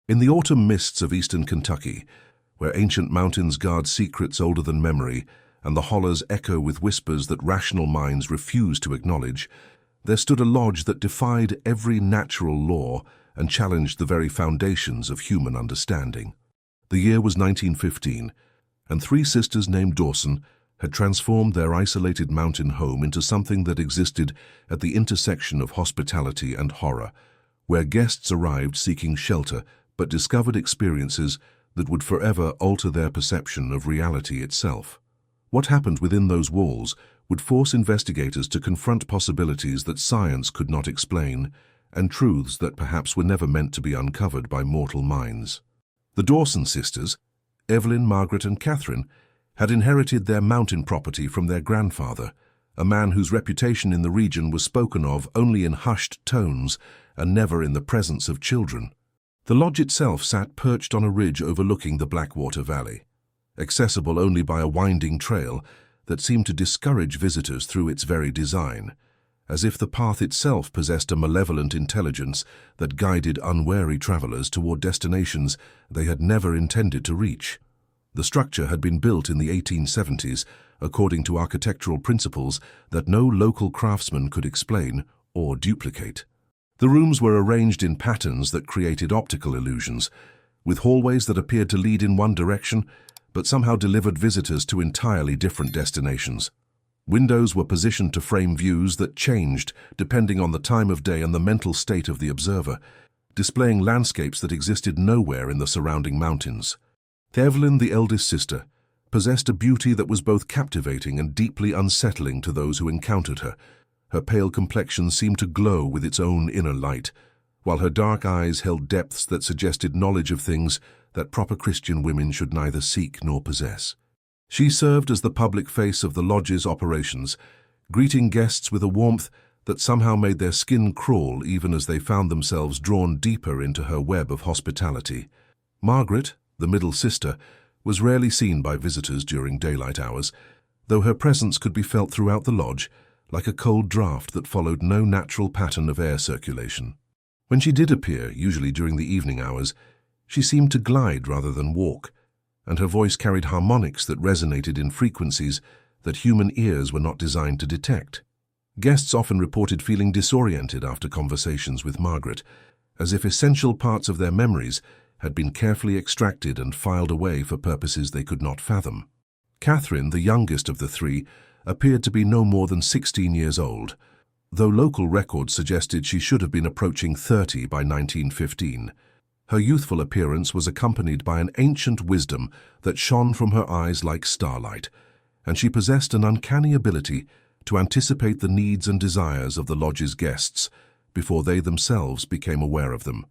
In the autumn mists of eastern Kentucky, where ancient mountains guard secrets older than memory, and the hollows echo with whispers that rational minds refuse to acknowledge, there stood a lodge that defied every natural law and challenged the very foundations of human understanding. The year was 1915, and three sisters named Dawson had transformed their isolated mountain home into something that existed at the intersection of hospitality and horror, where guests arrived seeking shelter but discovered experiences that would forever alter their perception of reality itself. What happened within those walls would force investigators to confront possibilities that science could not explain and truths that perhaps were never meant to be uncovered by mortal minds. The Dawson sisters, Evelyn, Margaret, and Catherine, had inherited their mountain property from their grandfather, a man whose reputation in the region was spoken of only in hushed tones and never in the presence of children. The lodge itself sat perched on a ridge overlooking the Blackwater Valley, accessible only by a winding trail that seemed to discourage visitors through its very design, as if the path itself possessed a malevolent intelligence that guided unwary travelers toward destinations they had never intended to reach. The structure had been built in the 1870s according to architectural principles that no local craftsman could explain or duplicate. The rooms were arranged in patterns that created optical illusions, with hallways that appeared to lead in one direction but somehow delivered visitors to entirely different destinations. Windows were positioned to frame views that changed depending on the time of day and the mental state of the observer, displaying landscapes that existed nowhere in the surrounding mountains. Evelyn, the eldest sister, possessed a beauty that was both captivating and deeply unsettling to those who encountered her. Her pale complexion seemed to glow with its own inner light, while her dark eyes held depths that suggested knowledge of things that proper Christian women should neither seek nor possess. She served as the public face of the lodge's operations, greeting guests with a warmth that somehow made their skin crawl even as they found themselves drawn deeper into her web of hospitality. Margaret, the middle sister, was rarely seen by visitors during daylight hours, though her presence could be felt throughout the lodge like a cold draft that followed no natural pattern of air circulation. When she did appear, usually during the evening hours, she seemed to glide rather than walk, and her voice carried harmonics that resonated in frequencies that human ears were not designed to detect. Guests often reported feeling disoriented after conversations with Margaret, as if essential parts of their memories had been carefully extracted and filed away for purposes they could not fathom. Catherine, the youngest of the three, appeared to be no more than 16 years old, though local records suggested she should have been approaching 30 by 1915. Her youthful appearance was accompanied by an ancient wisdom that shone from her eyes like starlight, and she possessed an uncanny ability to anticipate the needs and desires of the lodge's guests before they themselves became aware of them.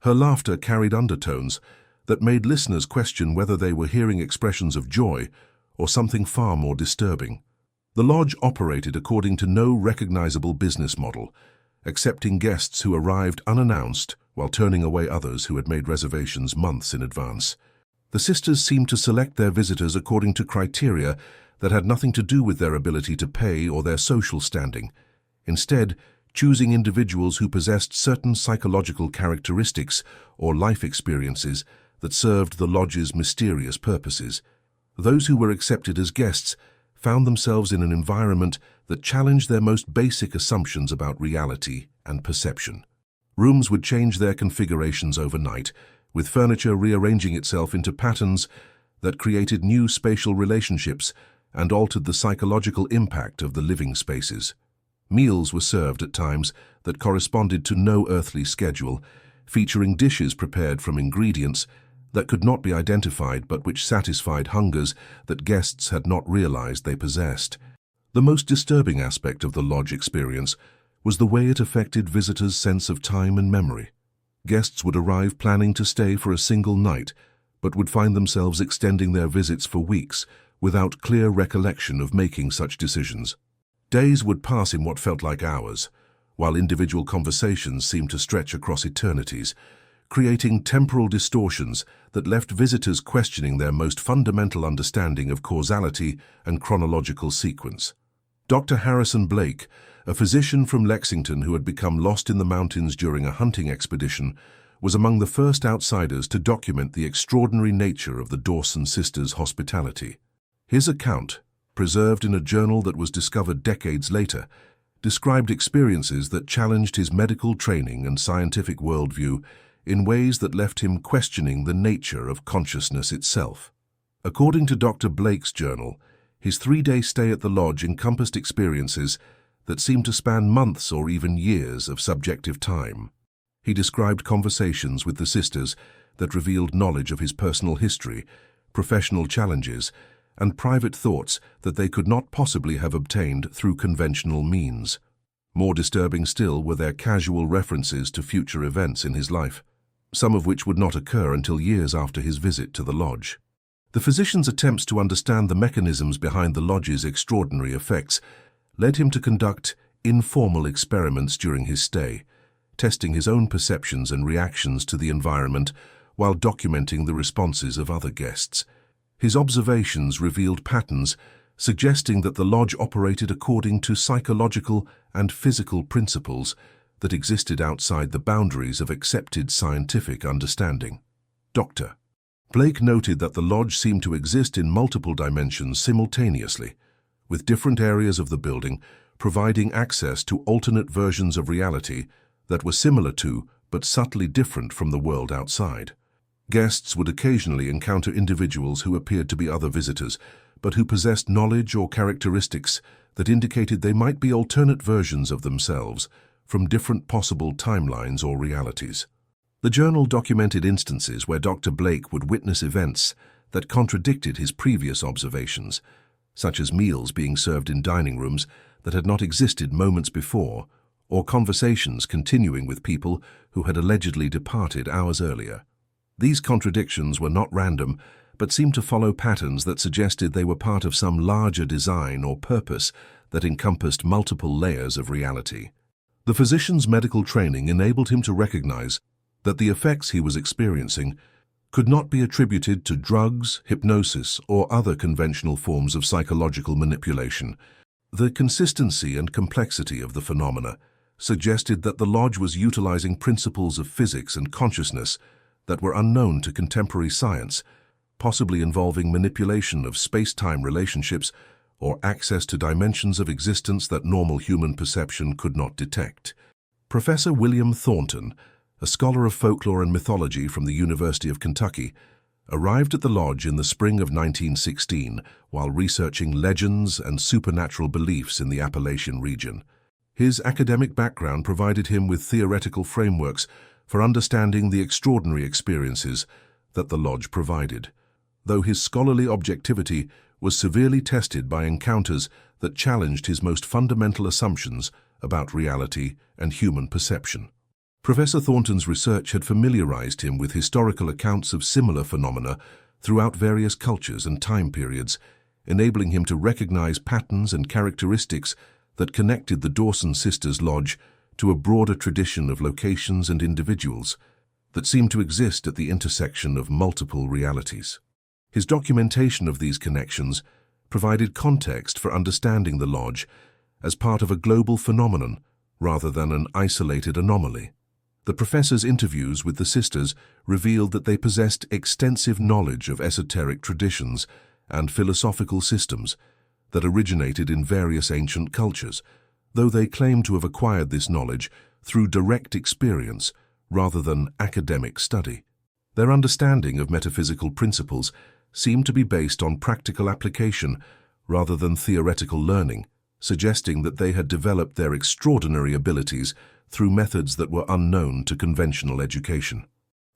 Her laughter carried undertones that made listeners question whether they were hearing expressions of joy or something far more disturbing. The lodge operated according to no recognizable business model, accepting guests who arrived unannounced while turning away others who had made reservations months in advance. The sisters seemed to select their visitors according to criteria that had nothing to do with their ability to pay or their social standing, instead choosing individuals who possessed certain psychological characteristics or life experiences that served the lodge's mysterious purposes. Those who were accepted as guests found themselves in an environment that challenged their most basic assumptions about reality and perception. Rooms would change their configurations overnight, with furniture rearranging itself into patterns that created new spatial relationships and altered the psychological impact of the living spaces. Meals were served at times that corresponded to no earthly schedule, featuring dishes prepared from ingredients that could not be identified but which satisfied hungers that guests had not realized they possessed. The most disturbing aspect of the lodge experience was the way it affected visitors' sense of time and memory. Guests would arrive planning to stay for a single night, but would find themselves extending their visits for weeks without clear recollection of making such decisions. Days would pass in what felt like hours, while individual conversations seemed to stretch across eternities, creating temporal distortions that left visitors questioning their most fundamental understanding of causality and chronological sequence. Dr. Harrison Blake, a physician from Lexington who had become lost in the mountains during a hunting expedition, was among the first outsiders to document the extraordinary nature of the Dawson sisters' hospitality. His account, preserved in a journal that was discovered decades later, described experiences that challenged his medical training and scientific worldview in ways that left him questioning the nature of consciousness itself. According to Dr. Blake's journal, his 3-day stay at the lodge encompassed experiences that seemed to span months or even years of subjective time. He described conversations with the sisters that revealed knowledge of his personal history, professional challenges, and private thoughts that they could not possibly have obtained through conventional means. More disturbing still were their casual references to future events in his life, some of which would not occur until years after his visit to the lodge. The physician's attempts to understand the mechanisms behind the lodge's extraordinary effects led him to conduct informal experiments during his stay, testing his own perceptions and reactions to the environment while documenting the responses of other guests. His observations revealed patterns suggesting that the lodge operated according to psychological and physical principles that existed outside the boundaries of accepted scientific understanding. Dr. Blake noted that the lodge seemed to exist in multiple dimensions simultaneously, with different areas of the building providing access to alternate versions of reality that were similar to but subtly different from the world outside. Guests would occasionally encounter individuals who appeared to be other visitors, but who possessed knowledge or characteristics that indicated they might be alternate versions of themselves from different possible timelines or realities. The journal documented instances where Dr. Blake would witness events that contradicted his previous observations, such as meals being served in dining rooms that had not existed moments before, or conversations continuing with people who had allegedly departed hours earlier. These contradictions were not random, but seemed to follow patterns that suggested they were part of some larger design or purpose that encompassed multiple layers of reality. The physician's medical training enabled him to recognize that the effects he was experiencing could not be attributed to drugs, hypnosis, or other conventional forms of psychological manipulation. The consistency and complexity of the phenomena suggested that the lodge was utilizing principles of physics and consciousness that were unknown to contemporary science, possibly involving manipulation of space-time relationships or access to dimensions of existence that normal human perception could not detect. Professor William Thornton, a scholar of folklore and mythology from the University of Kentucky, arrived at the lodge in the spring of 1916 while researching legends and supernatural beliefs in the Appalachian region. His academic background provided him with theoretical frameworks for understanding the extraordinary experiences that the lodge provided, though his scholarly objectivity was severely tested by encounters that challenged his most fundamental assumptions about reality and human perception. Professor Thornton's research had familiarized him with historical accounts of similar phenomena throughout various cultures and time periods, enabling him to recognize patterns and characteristics that connected the Dawson sisters' lodge to a broader tradition of locations and individuals that seemed to exist at the intersection of multiple realities. His documentation of these connections provided context for understanding the lodge as part of a global phenomenon rather than an isolated anomaly. The professor's interviews with the sisters revealed that they possessed extensive knowledge of esoteric traditions and philosophical systems that originated in various ancient cultures, though they claimed to have acquired this knowledge through direct experience rather than academic study. Their understanding of metaphysical principles seemed to be based on practical application rather than theoretical learning, suggesting that they had developed their extraordinary abilities through methods that were unknown to conventional education.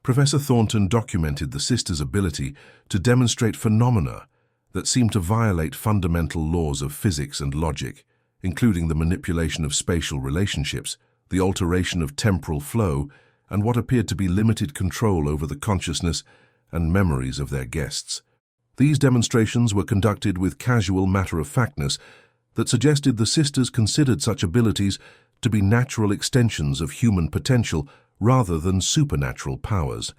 Professor Thornton documented the sisters' ability to demonstrate phenomena that seemed to violate fundamental laws of physics and logic, including the manipulation of spatial relationships, the alteration of temporal flow, and what appeared to be limited control over the consciousness and memories of their guests. These demonstrations were conducted with casual matter-of-factness that suggested the sisters considered such abilities to be natural extensions of human potential rather than supernatural powers.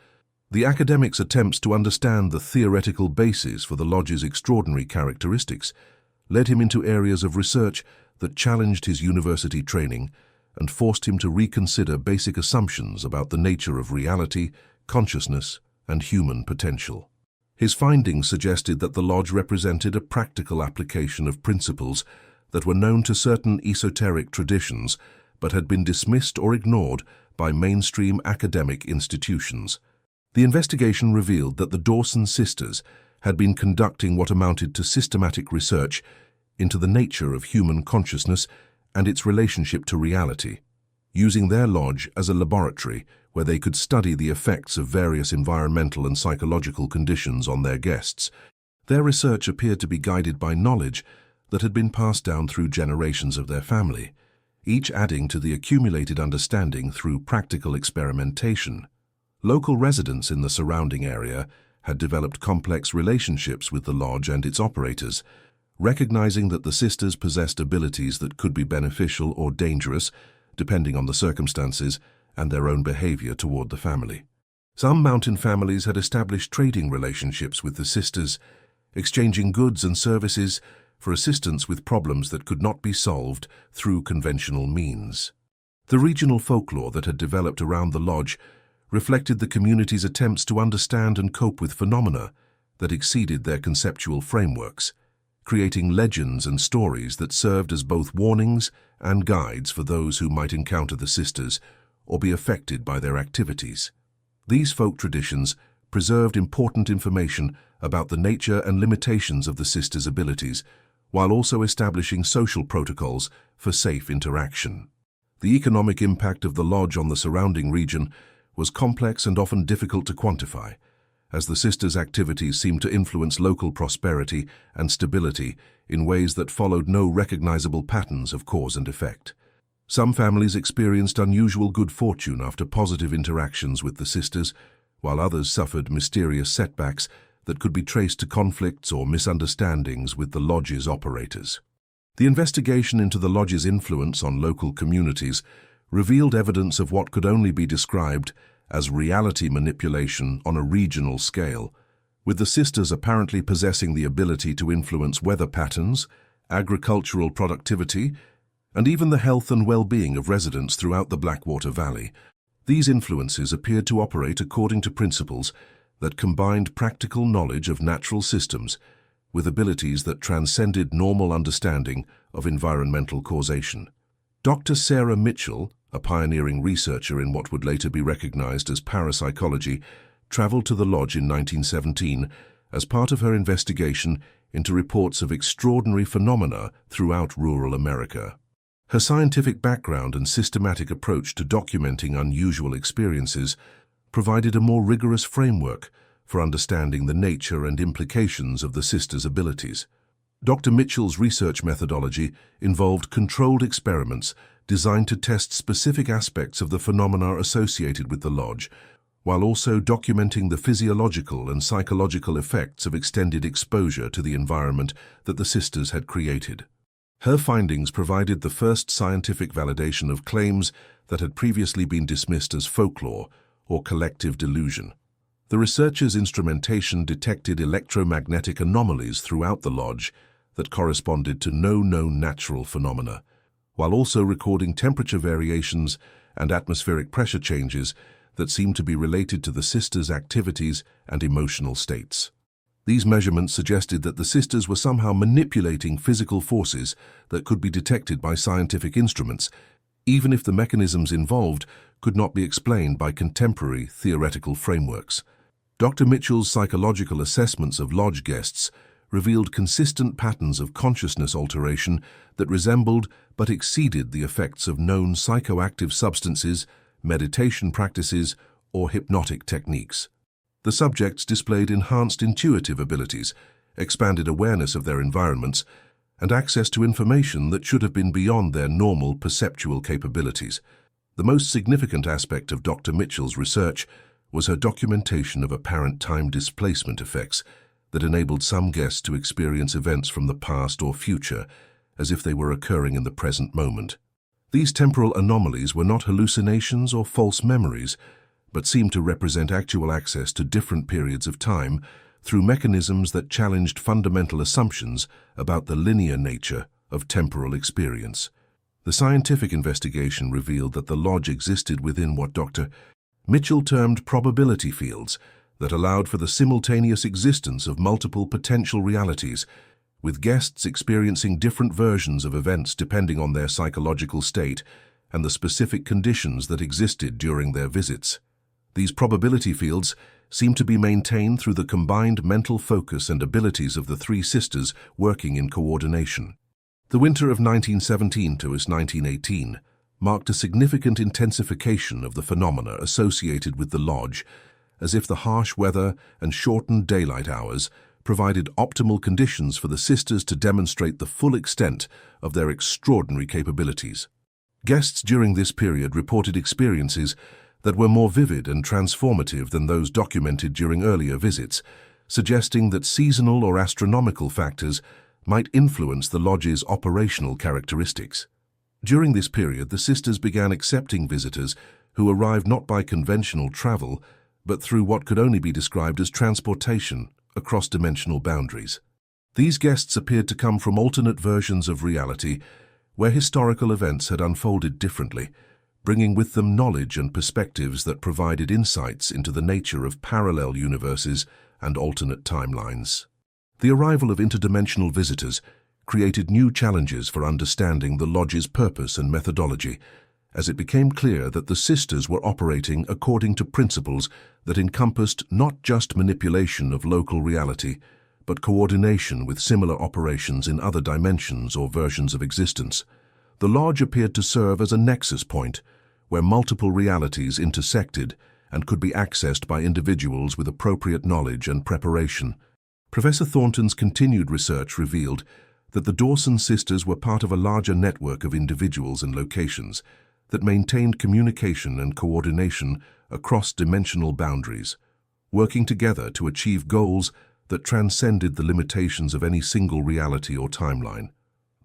The academic's attempts to understand the theoretical basis for the lodge's extraordinary characteristics led him into areas of research that challenged his university training and forced him to reconsider basic assumptions about the nature of reality, consciousness, and human potential. His findings suggested that the lodge represented a practical application of principles that were known to certain esoteric traditions but had been dismissed or ignored by mainstream academic institutions. The investigation revealed that the Dawson sisters had been conducting what amounted to systematic research into the nature of human consciousness and its relationship to reality, using their lodge as a laboratory where they could study the effects of various environmental and psychological conditions on their guests. Their research appeared to be guided by knowledge that had been passed down through generations of their family, each adding to the accumulated understanding through practical experimentation. Local residents in the surrounding area had developed complex relationships with the lodge and its operators, recognizing that the sisters possessed abilities that could be beneficial or dangerous, depending on the circumstances and their own behavior toward the family. Some mountain families had established trading relationships with the sisters, exchanging goods and services for assistance with problems that could not be solved through conventional means. The regional folklore that had developed around the lodge reflected the community's attempts to understand and cope with phenomena that exceeded their conceptual frameworks, creating legends and stories that served as both warnings and guides for those who might encounter the sisters or be affected by their activities. These folk traditions preserved important information about the nature and limitations of the sisters' abilities, while also establishing social protocols for safe interaction. The economic impact of the lodge on the surrounding region was complex and often difficult to quantify, as the sisters' activities seemed to influence local prosperity and stability in ways that followed no recognizable patterns of cause and effect. Some families experienced unusual good fortune after positive interactions with the sisters, while others suffered mysterious setbacks that could be traced to conflicts or misunderstandings with the lodge's operators. The investigation into the lodge's influence on local communities revealed evidence of what could only be described as reality manipulation on a regional scale, with the sisters apparently possessing the ability to influence weather patterns, agricultural productivity, and even the health and well-being of residents throughout the Blackwater Valley. These influences appeared to operate according to principles that combined practical knowledge of natural systems with abilities that transcended normal understanding of environmental causation. Dr. Sarah Mitchell, a pioneering researcher in what would later be recognized as parapsychology, traveled to the lodge in 1917 as part of her investigation into reports of extraordinary phenomena throughout rural America. Her scientific background and systematic approach to documenting unusual experiences provided a more rigorous framework for understanding the nature and implications of the sisters' abilities. Dr. Mitchell's research methodology involved controlled experiments designed to test specific aspects of the phenomena associated with the lodge, while also documenting the physiological and psychological effects of extended exposure to the environment that the sisters had created. Her findings provided the first scientific validation of claims that had previously been dismissed as folklore or collective delusion. The researchers' instrumentation detected electromagnetic anomalies throughout the lodge that corresponded to no known natural phenomena, while also recording temperature variations and atmospheric pressure changes that seemed to be related to the sisters' activities and emotional states. These measurements suggested that the sisters were somehow manipulating physical forces that could be detected by scientific instruments, even if the mechanisms involved could not be explained by contemporary theoretical frameworks. Dr. Mitchell's psychological assessments of lodge guests revealed consistent patterns of consciousness alteration that resembled but exceeded the effects of known psychoactive substances, meditation practices, or hypnotic techniques. The subjects displayed enhanced intuitive abilities, expanded awareness of their environments, and access to information that should have been beyond their normal perceptual capabilities. The most significant aspect of Dr. Mitchell's research was her documentation of apparent time displacement effects that enabled some guests to experience events from the past or future as if they were occurring in the present moment. These temporal anomalies were not hallucinations or false memories, but seemed to represent actual access to different periods of time through mechanisms that challenged fundamental assumptions about the linear nature of temporal experience. The scientific investigation revealed that the lodge existed within what Dr. Mitchell termed probability fields that allowed for the simultaneous existence of multiple potential realities, with guests experiencing different versions of events depending on their psychological state and the specific conditions that existed during their visits. These probability fields seem to be maintained through the combined mental focus and abilities of the three sisters working in coordination. The winter of 1917 to 1918 marked a significant intensification of the phenomena associated with the lodge, as if the harsh weather and shortened daylight hours provided optimal conditions for the sisters to demonstrate the full extent of their extraordinary capabilities. Guests during this period reported experiences that were more vivid and transformative than those documented during earlier visits, suggesting that seasonal or astronomical factors might influence the lodge's operational characteristics. During this period, the sisters began accepting visitors who arrived not by conventional travel, but through what could only be described as transportation across dimensional boundaries. These guests appeared to come from alternate versions of reality where historical events had unfolded differently, bringing with them knowledge and perspectives that provided insights into the nature of parallel universes and alternate timelines. The arrival of interdimensional visitors created new challenges for understanding the lodge's purpose and methodology, as it became clear that the sisters were operating according to principles that encompassed not just manipulation of local reality, but coordination with similar operations in other dimensions or versions of existence. The lodge appeared to serve as a nexus point where multiple realities intersected and could be accessed by individuals with appropriate knowledge and preparation. Professor Thornton's continued research revealed that the Dawson sisters were part of a larger network of individuals and locations that maintained communication and coordination across dimensional boundaries, working together to achieve goals that transcended the limitations of any single reality or timeline.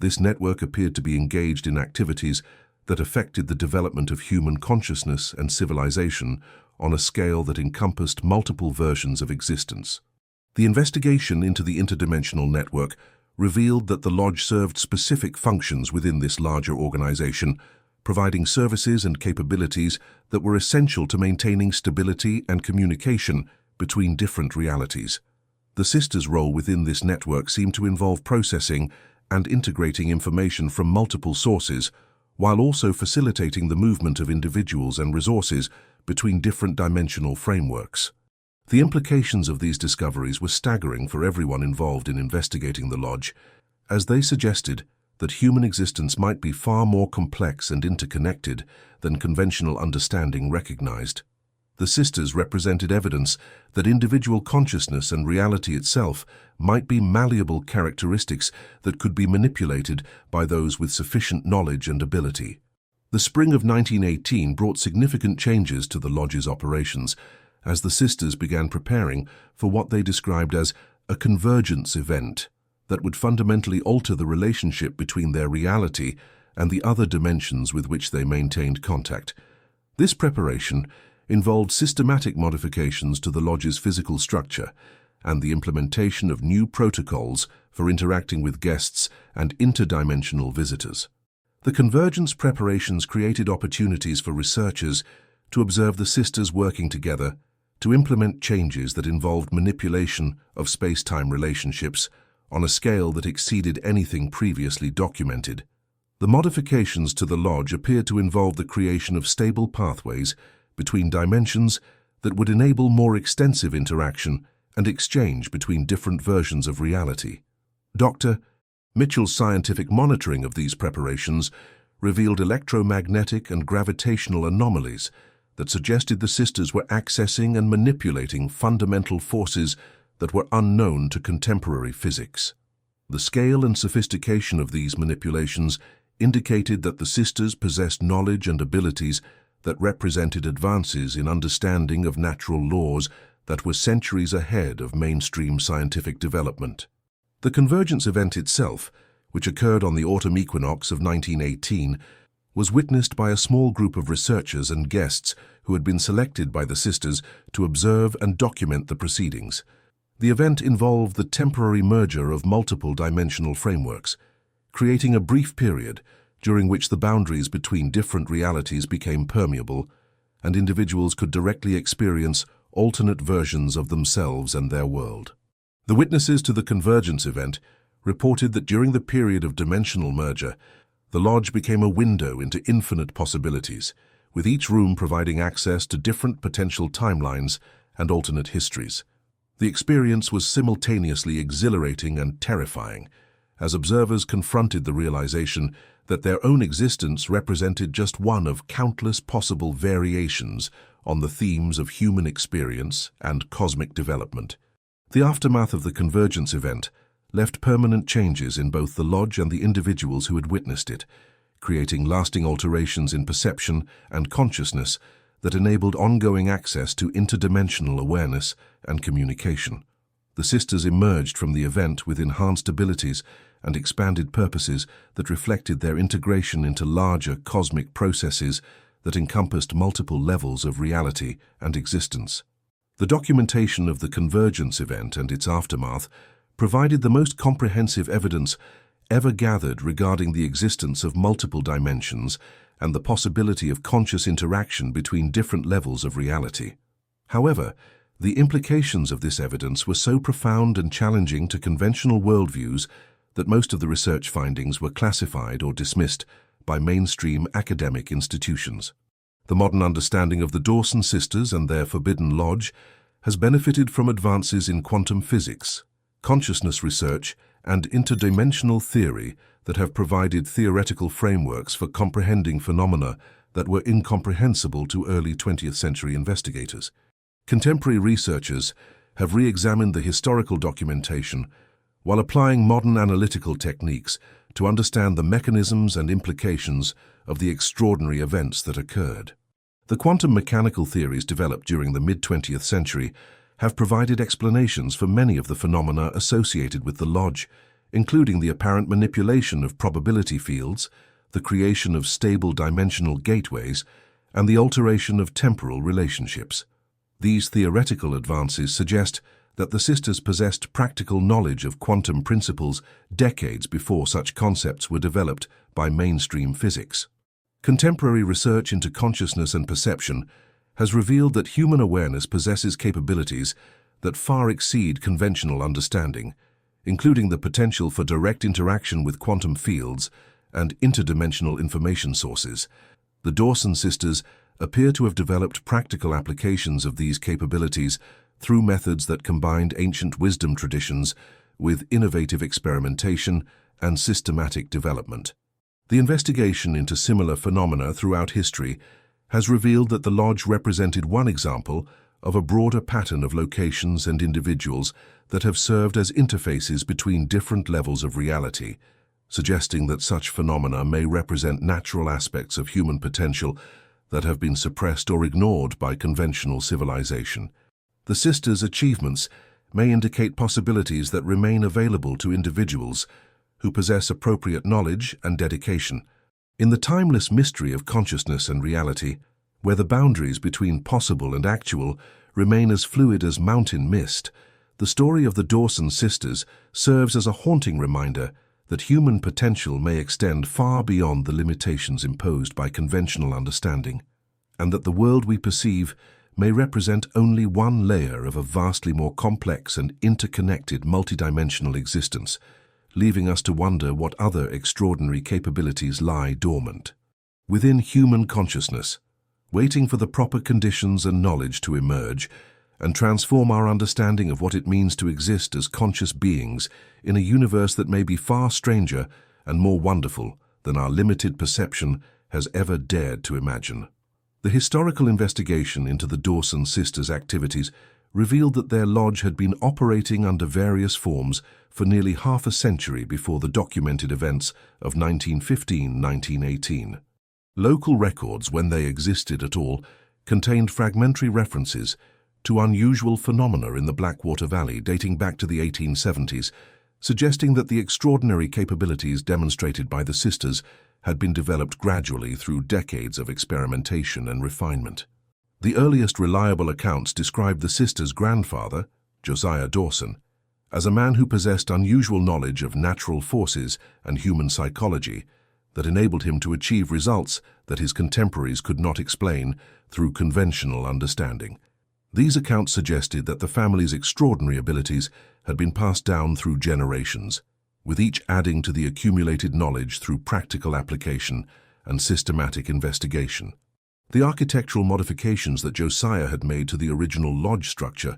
This network appeared to be engaged in activities that affected the development of human consciousness and civilization on a scale that encompassed multiple versions of existence. The investigation into the interdimensional network revealed that the lodge served specific functions within this larger organization, providing services and capabilities that were essential to maintaining stability and communication between different realities. The sisters' role within this network seemed to involve processing and integrating information from multiple sources, while also facilitating the movement of individuals and resources between different dimensional frameworks. The implications of these discoveries were staggering for everyone involved in investigating the lodge, as they suggested that human existence might be far more complex and interconnected than conventional understanding recognized. The sisters represented evidence that individual consciousness and reality itself might be malleable characteristics that could be manipulated by those with sufficient knowledge and ability. The spring of 1918 brought significant changes to the lodge's operations, as the sisters began preparing for what they described as a convergence event that would fundamentally alter the relationship between their reality and the other dimensions with which they maintained contact. This preparation involved systematic modifications to the lodge's physical structure and the implementation of new protocols for interacting with guests and interdimensional visitors. The convergence preparations created opportunities for researchers to observe the sisters working together to implement changes that involved manipulation of space-time relationships on a scale that exceeded anything previously documented. The modifications to the lodge appeared to involve the creation of stable pathways between dimensions that would enable more extensive interaction and exchange between different versions of reality. Dr. Mitchell's scientific monitoring of these preparations revealed electromagnetic and gravitational anomalies that suggested the sisters were accessing and manipulating fundamental forces that were unknown to contemporary physics. The scale and sophistication of these manipulations indicated that the sisters possessed knowledge and abilities that represented advances in understanding of natural laws that were centuries ahead of mainstream scientific development. The convergence event itself, which occurred on the autumn equinox of 1918, was witnessed by a small group of researchers and guests who had been selected by the sisters to observe and document the proceedings. The event involved the temporary merger of multiple dimensional frameworks, creating a brief period during which the boundaries between different realities became permeable, and individuals could directly experience alternate versions of themselves and their world. The witnesses to the convergence event reported that during the period of dimensional merger, the lodge became a window into infinite possibilities, with each room providing access to different potential timelines and alternate histories. The experience was simultaneously exhilarating and terrifying, as observers confronted the realization that their own existence represented just one of countless possible variations on the themes of human experience and cosmic development. The aftermath of the convergence event left permanent changes in both the lodge and the individuals who had witnessed it, creating lasting alterations in perception and consciousness that enabled ongoing access to interdimensional awareness and communication. The sisters emerged from the event with enhanced abilities and expanded purposes that reflected their integration into larger cosmic processes that encompassed multiple levels of reality and existence. The documentation of the convergence event and its aftermath provided the most comprehensive evidence ever gathered regarding the existence of multiple dimensions and the possibility of conscious interaction between different levels of reality. However, the implications of this evidence were so profound and challenging to conventional worldviews that most of the research findings were classified or dismissed by mainstream academic institutions. The modern understanding of the Dawson sisters and their Forbidden Lodge has benefited from advances in quantum physics, consciousness research, and interdimensional theory that have provided theoretical frameworks for comprehending phenomena that were incomprehensible to early 20th century investigators. Contemporary researchers have re-examined the historical documentation while applying modern analytical techniques to understand the mechanisms and implications of the extraordinary events that occurred. The quantum mechanical theories developed during the mid-20th century have provided explanations for many of the phenomena associated with the lodge, including the apparent manipulation of probability fields, the creation of stable dimensional gateways, and the alteration of temporal relationships. These theoretical advances suggest that the sisters possessed practical knowledge of quantum principles decades before such concepts were developed by mainstream physics. Contemporary research into consciousness and perception has revealed that human awareness possesses capabilities that far exceed conventional understanding, including the potential for direct interaction with quantum fields and interdimensional information sources. The Dawson sisters appear to have developed practical applications of these capabilities through methods that combined ancient wisdom traditions with innovative experimentation and systematic development. The investigation into similar phenomena throughout history has revealed that the lodge represented one example of a broader pattern of locations and individuals that have served as interfaces between different levels of reality, suggesting that such phenomena may represent natural aspects of human potential that have been suppressed or ignored by conventional civilization. The sisters' achievements may indicate possibilities that remain available to individuals who possess appropriate knowledge and dedication. In the timeless mystery of consciousness and reality, where the boundaries between possible and actual remain as fluid as mountain mist, the story of the Dawson sisters serves as a haunting reminder that human potential may extend far beyond the limitations imposed by conventional understanding, and that the world we perceive may represent only one layer of a vastly more complex and interconnected multidimensional existence, leaving us to wonder what other extraordinary capabilities lie dormant within human consciousness, waiting for the proper conditions and knowledge to emerge and transform our understanding of what it means to exist as conscious beings in a universe that may be far stranger and more wonderful than our limited perception has ever dared to imagine. The historical investigation into the Dawson sisters' activities revealed that their lodge had been operating under various forms for nearly half a century before the documented events of 1915-1918. Local records, when they existed at all, contained fragmentary references to unusual phenomena in the Blackwater Valley dating back to the 1870s, suggesting that the extraordinary capabilities demonstrated by the sisters had been developed gradually through decades of experimentation and refinement. The earliest reliable accounts describe the sisters' grandfather, Josiah Dawson, as a man who possessed unusual knowledge of natural forces and human psychology that enabled him to achieve results that his contemporaries could not explain through conventional understanding. These accounts suggested that the family's extraordinary abilities had been passed down through generations, with each adding to the accumulated knowledge through practical application and systematic investigation. The architectural modifications that Josiah had made to the original lodge structure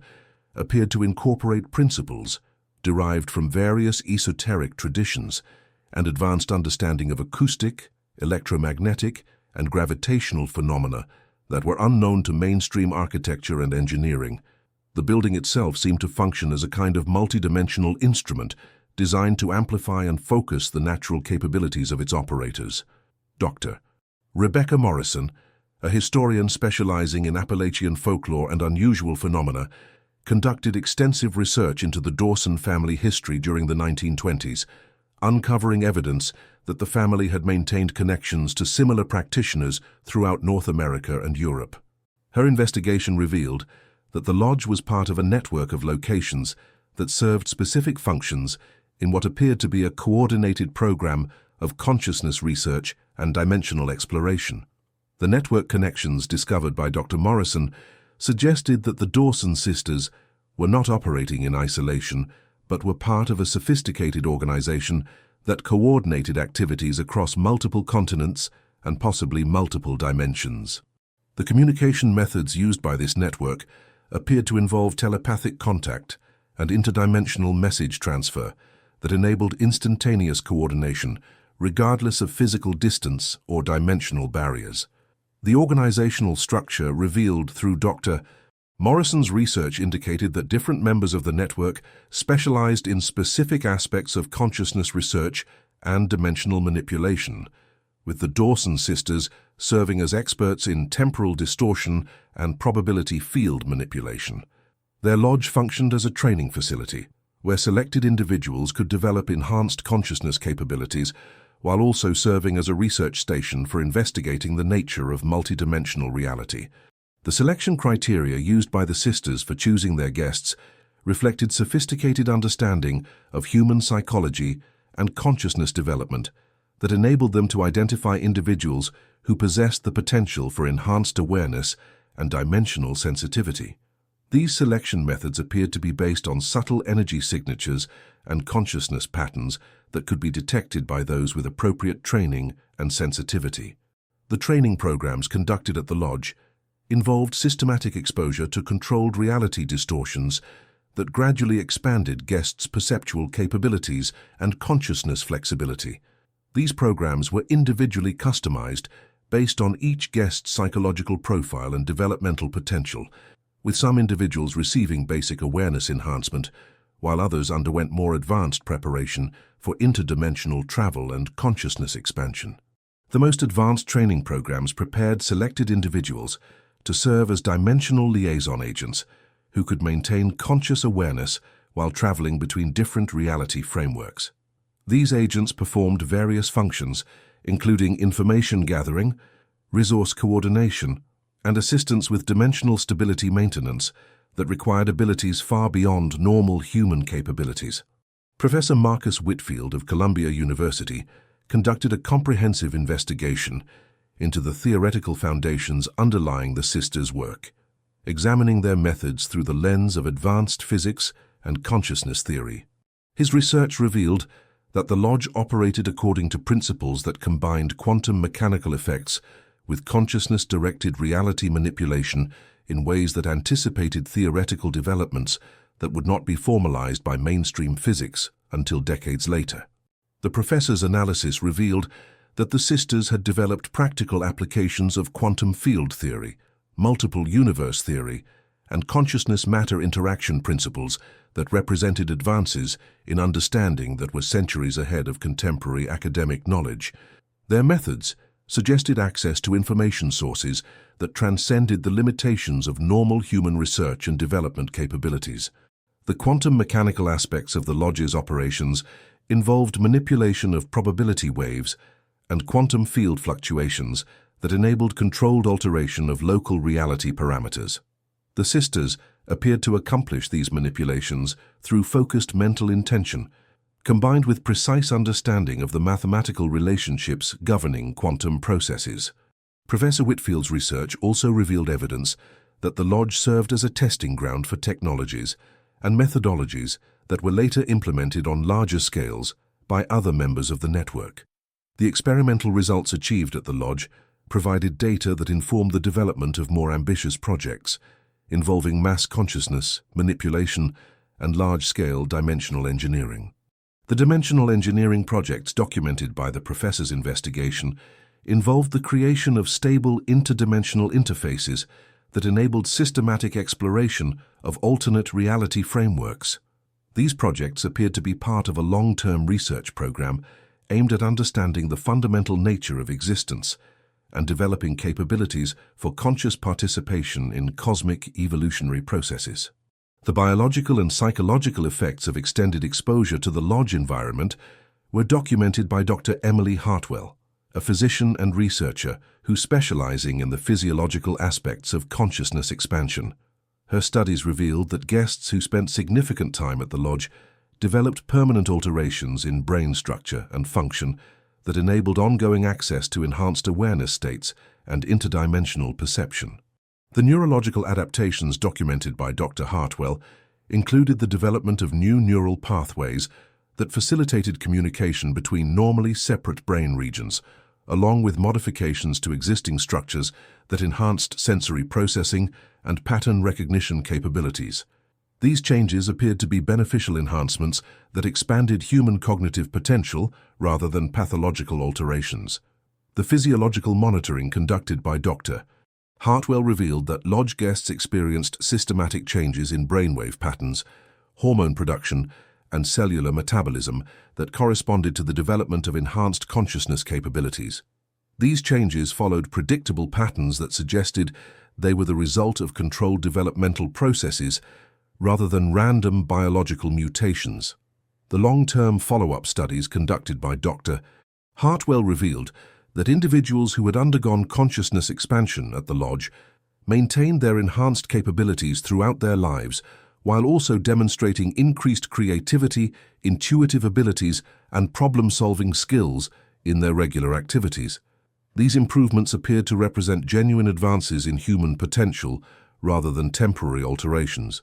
appeared to incorporate principles derived from various esoteric traditions and advanced understanding of acoustic, electromagnetic, and gravitational phenomena that were unknown to mainstream architecture and engineering. The building itself seemed to function as a kind of multidimensional instrument designed to amplify and focus the natural capabilities of its operators. Dr. Rebecca Morrison, a historian specializing in Appalachian folklore and unusual phenomena, conducted extensive research into the Dawson family history during the 1920s, uncovering evidence that the family had maintained connections to similar practitioners throughout North America and Europe. Her investigation revealed that the lodge was part of a network of locations that served specific functions in what appeared to be a coordinated program of consciousness research and dimensional exploration. The network connections discovered by Dr. Morrison suggested that the Dawson sisters were not operating in isolation, but were part of a sophisticated organization that coordinated activities across multiple continents and possibly multiple dimensions. The communication methods used by this network appeared to involve telepathic contact and interdimensional message transfer that enabled instantaneous coordination regardless of physical distance or dimensional barriers. The organizational structure revealed through Dr. Morrison's research indicated that different members of the network specialized in specific aspects of consciousness research and dimensional manipulation, with the Dawson sisters serving as experts in temporal distortion and probability field manipulation. Their lodge functioned as a training facility, where selected individuals could develop enhanced consciousness capabilities while also serving as a research station for investigating the nature of multidimensional reality. The selection criteria used by the sisters for choosing their guests reflected sophisticated understanding of human psychology and consciousness development that enabled them to identify individuals who possessed the potential for enhanced awareness and dimensional sensitivity. These selection methods appeared to be based on subtle energy signatures and consciousness patterns that could be detected by those with appropriate training and sensitivity. The training programs conducted at the lodge involved systematic exposure to controlled reality distortions that gradually expanded guests' perceptual capabilities and consciousness flexibility. These programs were individually customized based on each guest's psychological profile and developmental potential, with some individuals receiving basic awareness enhancement, while others underwent more advanced preparation for interdimensional travel and consciousness expansion. The most advanced training programs prepared selected individuals to serve as dimensional liaison agents who could maintain conscious awareness while traveling between different reality frameworks. These agents performed various functions, including information gathering, resource coordination, and assistance with dimensional stability maintenance that required abilities far beyond normal human capabilities. Professor Marcus Whitfield of Columbia University conducted a comprehensive investigation into the theoretical foundations underlying the sisters' work, examining their methods through the lens of advanced physics and consciousness theory. His research revealed that the lodge operated according to principles that combined quantum mechanical effects with consciousness-directed reality manipulation in ways that anticipated theoretical developments that would not be formalized by mainstream physics until decades later. The professor's analysis revealed that the sisters had developed practical applications of quantum field theory, multiple universe theory, and consciousness-matter interaction principles that represented advances in understanding that were centuries ahead of contemporary academic knowledge. Their methods suggested access to information sources that transcended the limitations of normal human research and development capabilities. The quantum mechanical aspects of the lodge's operations involved manipulation of probability waves and quantum field fluctuations that enabled controlled alteration of local reality parameters. The sisters appeared to accomplish these manipulations through focused mental intention, combined with precise understanding of the mathematical relationships governing quantum processes. Professor Whitfield's research also revealed evidence that the lodge served as a testing ground for technologies and methodologies that were later implemented on larger scales by other members of the network. The experimental results achieved at the lodge provided data that informed the development of more ambitious projects involving mass consciousness, manipulation, and large-scale dimensional engineering. The dimensional engineering projects documented by the professor's investigation involved the creation of stable interdimensional interfaces that enabled systematic exploration of alternate reality frameworks. These projects appeared to be part of a long-term research program aimed at understanding the fundamental nature of existence and developing capabilities for conscious participation in cosmic evolutionary processes. The biological and psychological effects of extended exposure to the lodge environment were documented by Dr. Emily Hartwell, a physician and researcher who specializing in the physiological aspects of consciousness expansion. Her studies revealed that guests who spent significant time at the lodge developed permanent alterations in brain structure and function that enabled ongoing access to enhanced awareness states and interdimensional perception. The neurological adaptations documented by Dr. Hartwell included the development of new neural pathways that facilitated communication between normally separate brain regions, along with modifications to existing structures that enhanced sensory processing and pattern recognition capabilities. These changes appeared to be beneficial enhancements that expanded human cognitive potential rather than pathological alterations. The physiological monitoring conducted by Dr. Hartwell revealed that lodge guests experienced systematic changes in brainwave patterns, hormone production, and cellular metabolism that corresponded to the development of enhanced consciousness capabilities. These changes followed predictable patterns that suggested they were the result of controlled developmental processes rather than random biological mutations. The long-term follow-up studies conducted by Dr. Hartwell revealed that individuals who had undergone consciousness expansion at the lodge maintained their enhanced capabilities throughout their lives, while also demonstrating increased creativity, intuitive abilities, and problem-solving skills in their regular activities. These improvements appeared to represent genuine advances in human potential rather than temporary alterations.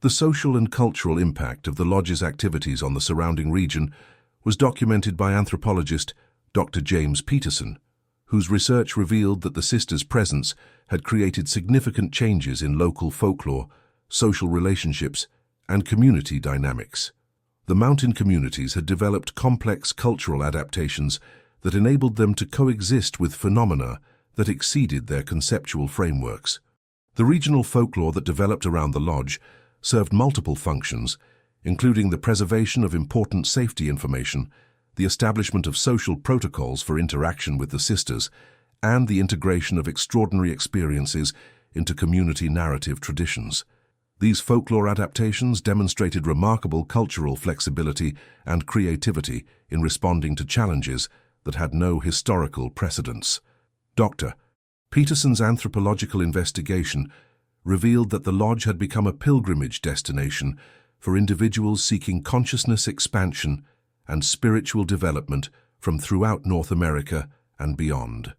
The social and cultural impact of the lodge's activities on the surrounding region was documented by anthropologist Dr. James Peterson, whose research revealed that the sisters' presence had created significant changes in local folklore, social relationships, and community dynamics. The mountain communities had developed complex cultural adaptations that enabled them to coexist with phenomena that exceeded their conceptual frameworks. The regional folklore that developed around the lodge served multiple functions, including the preservation of important safety information, the establishment of social protocols for interaction with the sisters, and the integration of extraordinary experiences into community narrative traditions. These folklore adaptations demonstrated remarkable cultural flexibility and creativity in responding to challenges that had no historical precedents. Dr. Peterson's anthropological investigation revealed that the lodge had become a pilgrimage destination for individuals seeking consciousness expansion and spiritual development from throughout North America and beyond.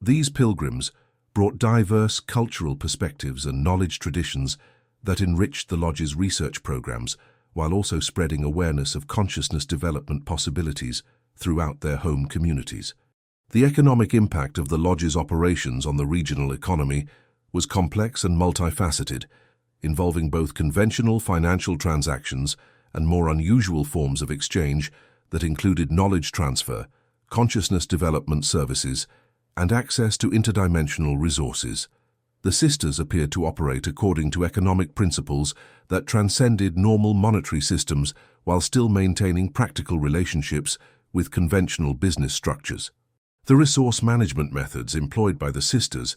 These pilgrims brought diverse cultural perspectives and knowledge traditions that enriched the lodge's research programs while also spreading awareness of consciousness development possibilities throughout their home communities. The economic impact of the lodge's operations on the regional economy was complex and multifaceted, involving both conventional financial transactions and more unusual forms of exchange that included knowledge transfer, consciousness development services, and access to interdimensional resources. The sisters appeared to operate according to economic principles that transcended normal monetary systems while still maintaining practical relationships with conventional business structures. The resource management methods employed by the sisters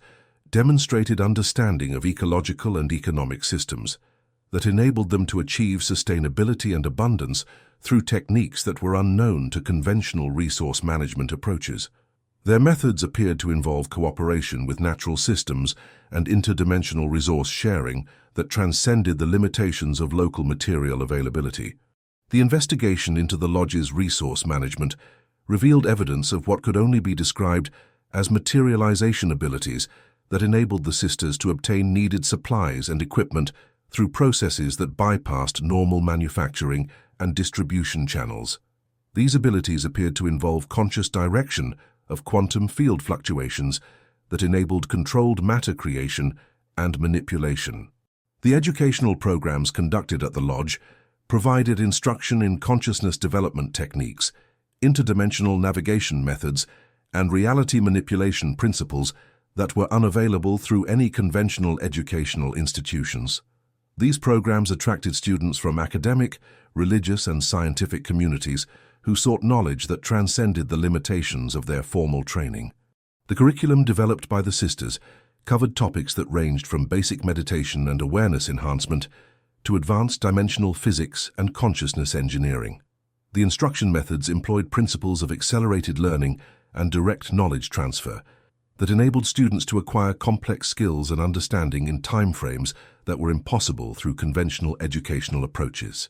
demonstrated understanding of ecological and economic systems that enabled them to achieve sustainability and abundance through techniques that were unknown to conventional resource management approaches. Their methods appeared to involve cooperation with natural systems and interdimensional resource sharing that transcended the limitations of local material availability. The investigation into the lodge's resource management revealed evidence of what could only be described as materialization abilities that enabled the sisters to obtain needed supplies and equipment through processes that bypassed normal manufacturing and distribution channels. These abilities appeared to involve conscious direction of quantum field fluctuations that enabled controlled matter creation and manipulation. The educational programs conducted at the lodge provided instruction in consciousness development techniques, interdimensional navigation methods, and reality manipulation principles that were unavailable through any conventional educational institutions. These programs attracted students from academic, religious, and scientific communities who sought knowledge that transcended the limitations of their formal training. The curriculum developed by the sisters covered topics that ranged from basic meditation and awareness enhancement to advanced dimensional physics and consciousness engineering. The instruction methods employed principles of accelerated learning and direct knowledge transfer that enabled students to acquire complex skills and understanding in timeframes that were impossible through conventional educational approaches.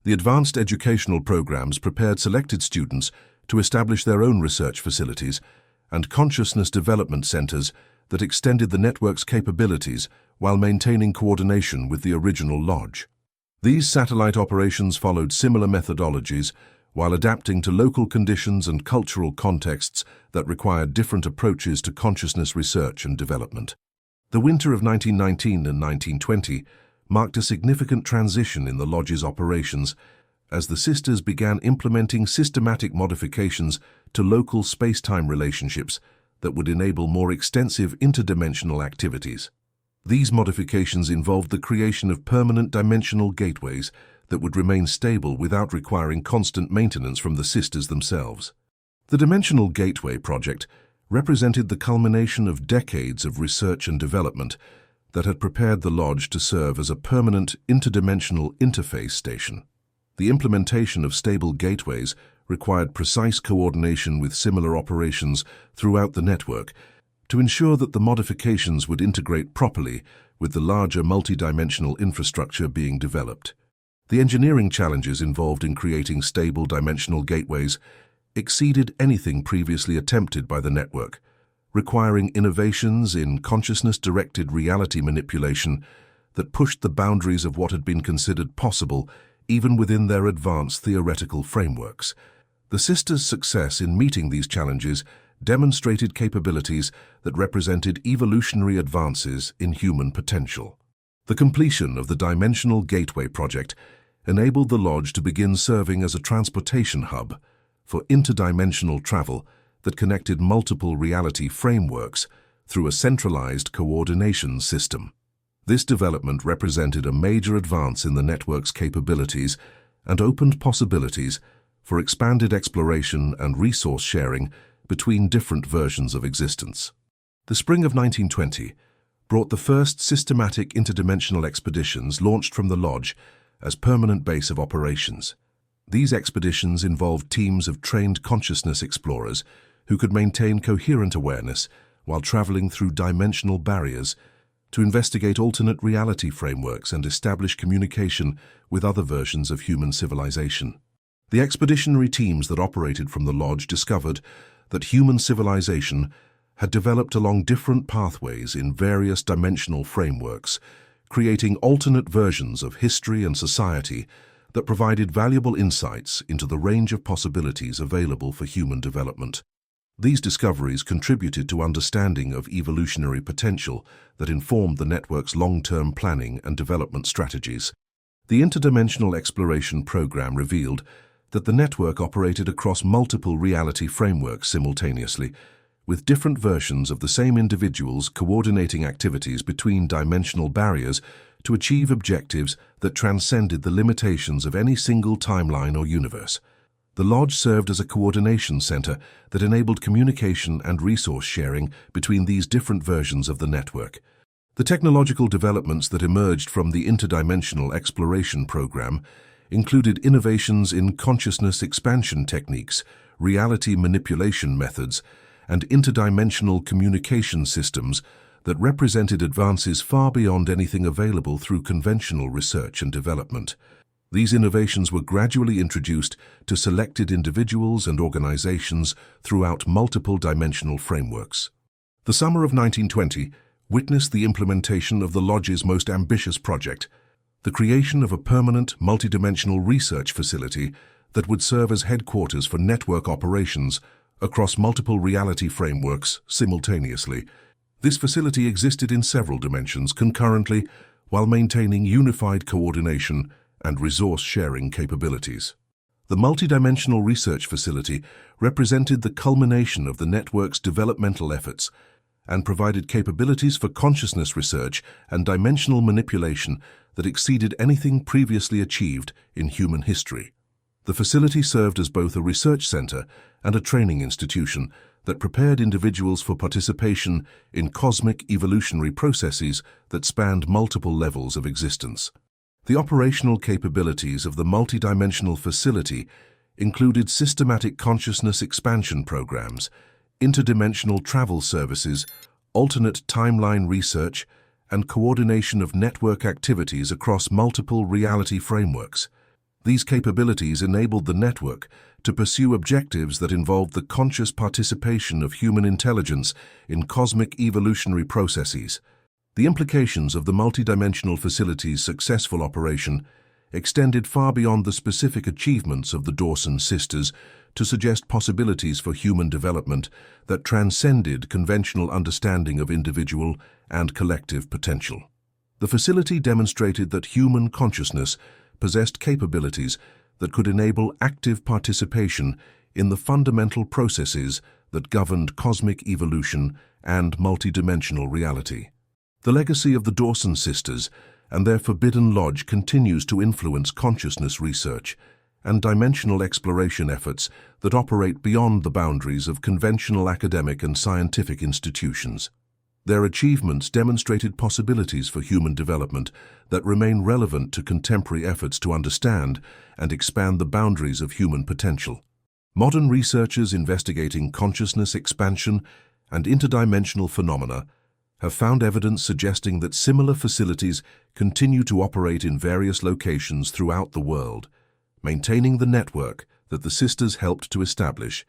The advanced educational programs prepared selected students to establish their own research facilities and consciousness development centers that extended the network's capabilities while maintaining coordination with the original lodge. These satellite operations followed similar methodologies while adapting to local conditions and cultural contexts that required different approaches to consciousness research and development. The winter of 1919 and 1920 marked a significant transition in the lodge's operations as the sisters began implementing systematic modifications to local space-time relationships that would enable more extensive interdimensional activities. These modifications involved the creation of permanent dimensional gateways that would remain stable without requiring constant maintenance from the sisters themselves. The Dimensional Gateway project represented the culmination of decades of research and development that had prepared the lodge to serve as a permanent interdimensional interface station. The implementation of stable gateways required precise coordination with similar operations throughout the network to ensure that the modifications would integrate properly with the larger multidimensional infrastructure being developed. The engineering challenges involved in creating stable dimensional gateways exceeded anything previously attempted by the network, requiring innovations in consciousness-directed reality manipulation that pushed the boundaries of what had been considered possible even within their advanced theoretical frameworks. The sisters' success in meeting these challenges demonstrated capabilities that represented evolutionary advances in human potential. The completion of the Dimensional Gateway project enabled the lodge to begin serving as a transportation hub for interdimensional travel that connected multiple reality frameworks through a centralized coordination system. This development represented a major advance in the network's capabilities and opened possibilities for expanded exploration and resource sharing between different versions of existence. The spring of 1920 brought the first systematic interdimensional expeditions launched from the lodge as permanent base of operations. These expeditions involved teams of trained consciousness explorers who could maintain coherent awareness while traveling through dimensional barriers to investigate alternate reality frameworks and establish communication with other versions of human civilization. The expeditionary teams that operated from the lodge discovered that human civilization had developed along different pathways in various dimensional frameworks, creating alternate versions of history and society that provided valuable insights into the range of possibilities available for human development. These discoveries contributed to understanding of evolutionary potential that informed the network's long-term planning and development strategies. The interdimensional exploration program revealed that the network operated across multiple reality frameworks simultaneously, with different versions of the same individuals coordinating activities between dimensional barriers to achieve objectives that transcended the limitations of any single timeline or universe. The lodge served as a coordination center that enabled communication and resource sharing between these different versions of the network. The technological developments that emerged from the interdimensional exploration program included innovations in consciousness expansion techniques, reality manipulation methods, and interdimensional communication systems that represented advances far beyond anything available through conventional research and development. These innovations were gradually introduced to selected individuals and organizations throughout multiple dimensional frameworks. The summer of 1920 witnessed the implementation of the Lodge's most ambitious project, the creation of a permanent multidimensional research facility that would serve as headquarters for network operations across multiple reality frameworks simultaneously. This facility existed in several dimensions concurrently while maintaining unified coordination and resource-sharing capabilities. The multidimensional research facility represented the culmination of the network's developmental efforts and provided capabilities for consciousness research and dimensional manipulation that exceeded anything previously achieved in human history. The facility served as both a research center and a training institution that prepared individuals for participation in cosmic evolutionary processes that spanned multiple levels of existence. The operational capabilities of the multidimensional facility included systematic consciousness expansion programs, interdimensional travel services, alternate timeline research, and coordination of network activities across multiple reality frameworks. These capabilities enabled the network to pursue objectives that involved the conscious participation of human intelligence in cosmic evolutionary processes. The implications of the multidimensional facility's successful operation extended far beyond the specific achievements of the Dawson sisters to suggest possibilities for human development that transcended conventional understanding of individual and collective potential. The facility demonstrated that human consciousness possessed capabilities that could enable active participation in the fundamental processes that governed cosmic evolution and multidimensional reality. The legacy of the Dawson sisters and their Forbidden Lodge continues to influence consciousness research and dimensional exploration efforts that operate beyond the boundaries of conventional academic and scientific institutions. Their achievements demonstrated possibilities for human development that remain relevant to contemporary efforts to understand and expand the boundaries of human potential. Modern researchers investigating consciousness expansion and interdimensional phenomena have found evidence suggesting that similar facilities continue to operate in various locations throughout the world, maintaining the network that the sisters helped to establish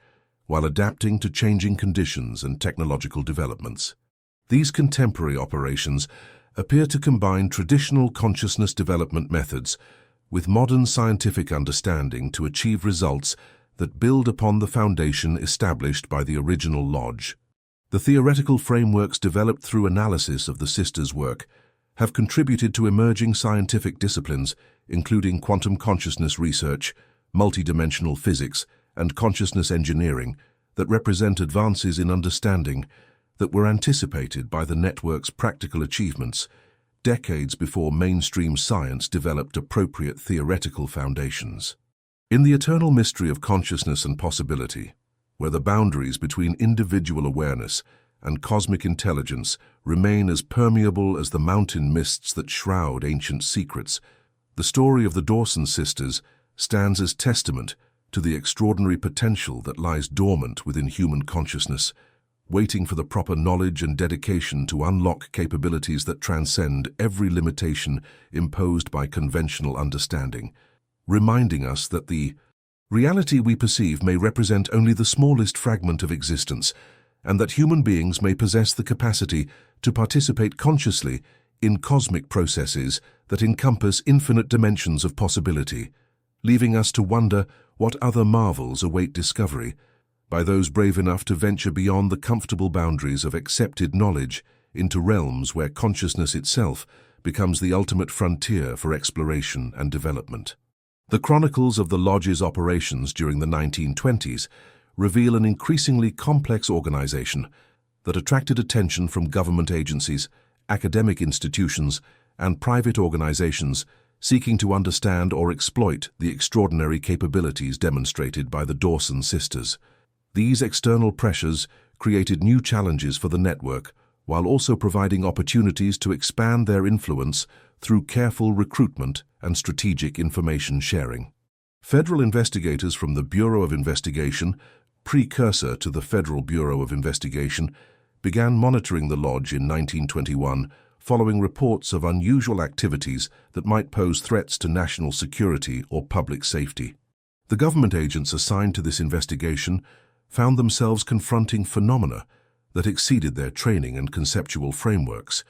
while adapting to changing conditions and technological developments. These contemporary operations appear to combine traditional consciousness development methods with modern scientific understanding to achieve results that build upon the foundation established by the original lodge. The theoretical frameworks developed through analysis of the sisters' work have contributed to emerging scientific disciplines, including quantum consciousness research, multidimensional physics, and consciousness engineering, that represent advances in understanding that were anticipated by the network's practical achievements decades before mainstream science developed appropriate theoretical foundations. In the eternal mystery of consciousness and possibility, where the boundaries between individual awareness and cosmic intelligence remain as permeable as the mountain mists that shroud ancient secrets, the story of the Dawson sisters stands as testament to the extraordinary potential that lies dormant within human consciousness, waiting for the proper knowledge and dedication to unlock capabilities that transcend every limitation imposed by conventional understanding, reminding us that the reality we perceive may represent only the smallest fragment of existence, and that human beings may possess the capacity to participate consciously in cosmic processes that encompass infinite dimensions of possibility, leaving us to wonder what other marvels await discovery by those brave enough to venture beyond the comfortable boundaries of accepted knowledge into realms where consciousness itself becomes the ultimate frontier for exploration and development. The chronicles of the Lodge's operations during the 1920s reveal an increasingly complex organization that attracted attention from government agencies, academic institutions, and private organizations seeking to understand or exploit the extraordinary capabilities demonstrated by the Dawson sisters. These external pressures created new challenges for the network, while also providing opportunities to expand their influence through careful recruitment and strategic information sharing. Federal investigators from the Bureau of Investigation, precursor to the Federal Bureau of Investigation, began monitoring the Lodge in 1921 following reports of unusual activities that might pose threats to national security or public safety. The government agents assigned to this investigation found themselves confronting phenomena that exceeded their training and conceptual frameworks,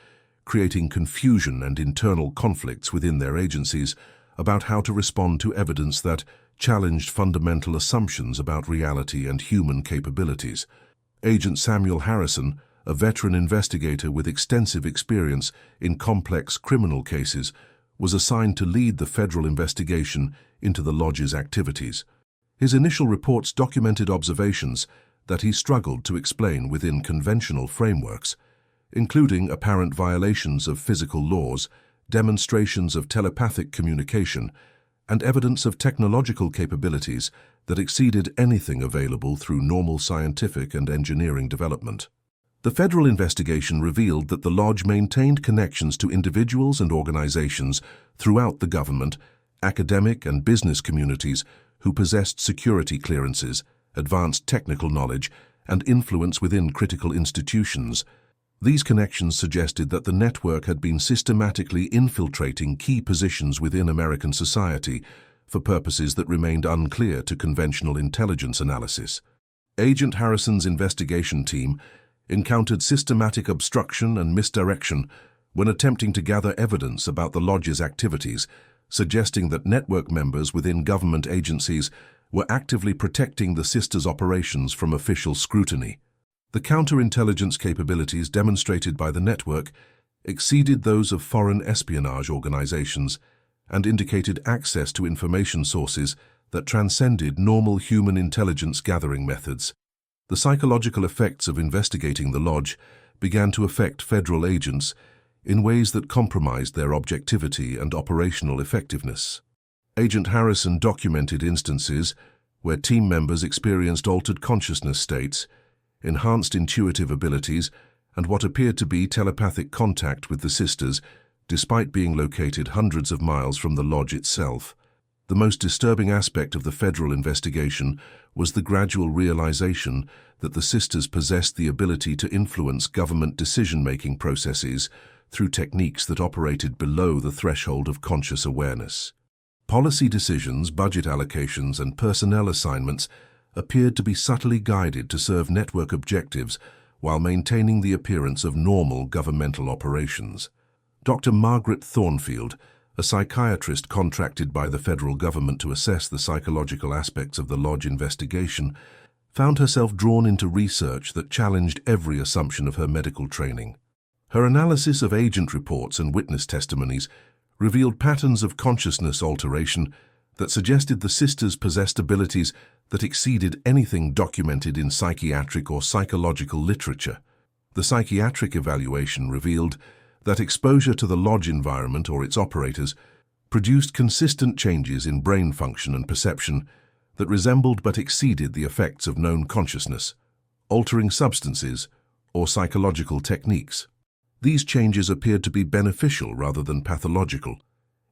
creating confusion and internal conflicts within their agencies about how to respond to evidence that challenged fundamental assumptions about reality and human capabilities. Agent Samuel Harrison, a veteran investigator with extensive experience in complex criminal cases, was assigned to lead the federal investigation into the lodge's activities. His initial reports documented observations that he struggled to explain within conventional frameworks, including apparent violations of physical laws, demonstrations of telepathic communication, and evidence of technological capabilities that exceeded anything available through normal scientific and engineering development. The federal investigation revealed that the lodge maintained connections to individuals and organizations throughout the government, academic and business communities who possessed security clearances, advanced technical knowledge, and influence within critical institutions. These connections suggested that the network had been systematically infiltrating key positions within American society for purposes that remained unclear to conventional intelligence analysis. Agent Harrison's investigation team encountered systematic obstruction and misdirection when attempting to gather evidence about the lodge's activities, suggesting that network members within government agencies were actively protecting the sisters' operations from official scrutiny. The counterintelligence capabilities demonstrated by the network exceeded those of foreign espionage organizations and indicated access to information sources that transcended normal human intelligence gathering methods. The psychological effects of investigating the lodge began to affect federal agents in ways that compromised their objectivity and operational effectiveness. Agent Harrison documented instances where team members experienced altered consciousness states, enhanced intuitive abilities, and what appeared to be telepathic contact with the sisters, despite being located hundreds of miles from the lodge itself. The most disturbing aspect of the federal investigation was the gradual realization that the sisters possessed the ability to influence government decision-making processes through techniques that operated below the threshold of conscious awareness. Policy decisions, budget allocations, and personnel assignments appeared to be subtly guided to serve network objectives while maintaining the appearance of normal governmental operations. Dr. Margaret Thornfield, a psychiatrist contracted by the federal government to assess the psychological aspects of the lodge investigation, found herself drawn into research that challenged every assumption of her medical training. Her analysis of agent reports and witness testimonies revealed patterns of consciousness alteration that suggested the sisters possessed abilities that exceeded anything documented in psychiatric or psychological literature. The psychiatric evaluation revealed that exposure to the lodge environment or its operators produced consistent changes in brain function and perception that resembled but exceeded the effects of known consciousness, altering substances, or psychological techniques. These changes appeared to be beneficial rather than pathological,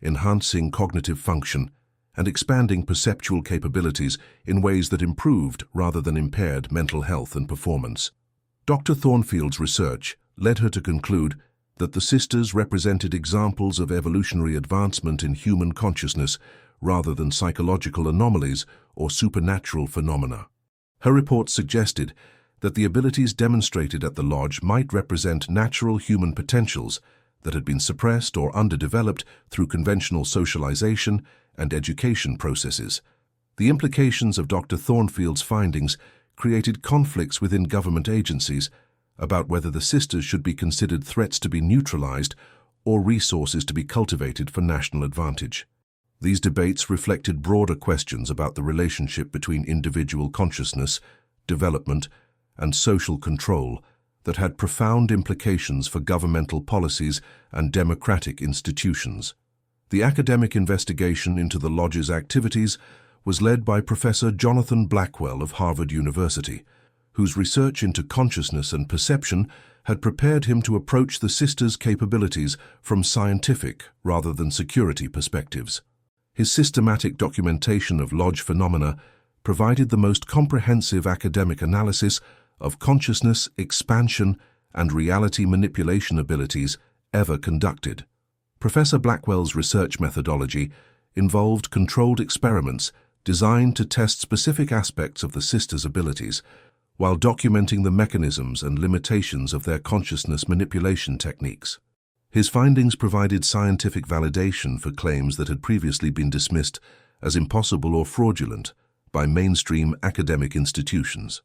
enhancing cognitive function and expanding perceptual capabilities in ways that improved rather than impaired mental health and performance. Dr. Thornfield's research led her to conclude that the sisters represented examples of evolutionary advancement in human consciousness rather than psychological anomalies or supernatural phenomena. Her report suggested that the abilities demonstrated at the lodge might represent natural human potentials that had been suppressed or underdeveloped through conventional socialization and education processes. The implications of Dr. Thornfield's findings created conflicts within government agencies about whether the sisters should be considered threats to be neutralized or resources to be cultivated for national advantage. These debates reflected broader questions about the relationship between individual consciousness, development, and social control that had profound implications for governmental policies and democratic institutions. The academic investigation into the lodge's activities was led by Professor Jonathan Blackwell of Harvard University, whose research into consciousness and perception had prepared him to approach the sisters' capabilities from scientific rather than security perspectives. His systematic documentation of lodge phenomena provided the most comprehensive academic analysis of consciousness, expansion, and reality manipulation abilities ever conducted. Professor Blackwell's research methodology involved controlled experiments designed to test specific aspects of the sisters' abilities, while documenting the mechanisms and limitations of their consciousness manipulation techniques. His findings provided scientific validation for claims that had previously been dismissed as impossible or fraudulent by mainstream academic institutions.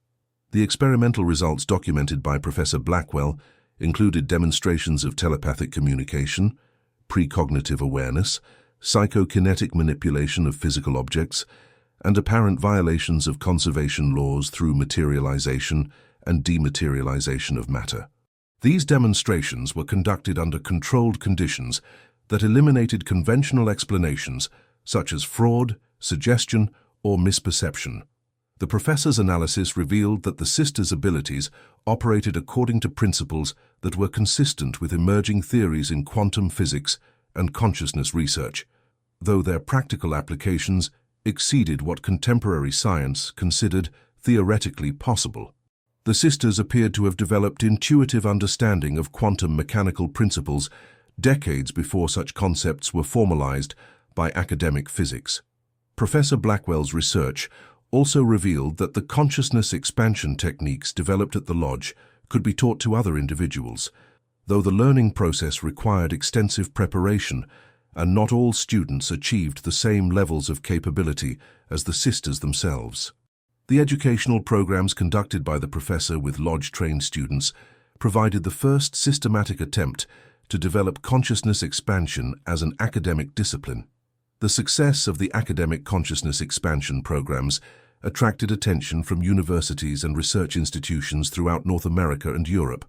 The experimental results documented by Professor Blackwell included demonstrations of telepathic communication, precognitive awareness, psychokinetic manipulation of physical objects, and apparent violations of conservation laws through materialization and dematerialization of matter. These demonstrations were conducted under controlled conditions that eliminated conventional explanations such as fraud, suggestion, or misperception. The professor's analysis revealed that the sisters' abilities operated according to principles that were consistent with emerging theories in quantum physics and consciousness research, though their practical applications exceeded what contemporary science considered theoretically possible. The sisters appeared to have developed intuitive understanding of quantum mechanical principles decades before such concepts were formalized by academic physics. Professor Blackwell's research also revealed that the consciousness expansion techniques developed at the Lodge could be taught to other individuals, though the learning process required extensive preparation, and not all students achieved the same levels of capability as the sisters themselves. The educational programs conducted by the professor with Lodge-trained students provided the first systematic attempt to develop consciousness expansion as an academic discipline. The success of the academic consciousness expansion programs attracted attention from universities and research institutions throughout North America and Europe,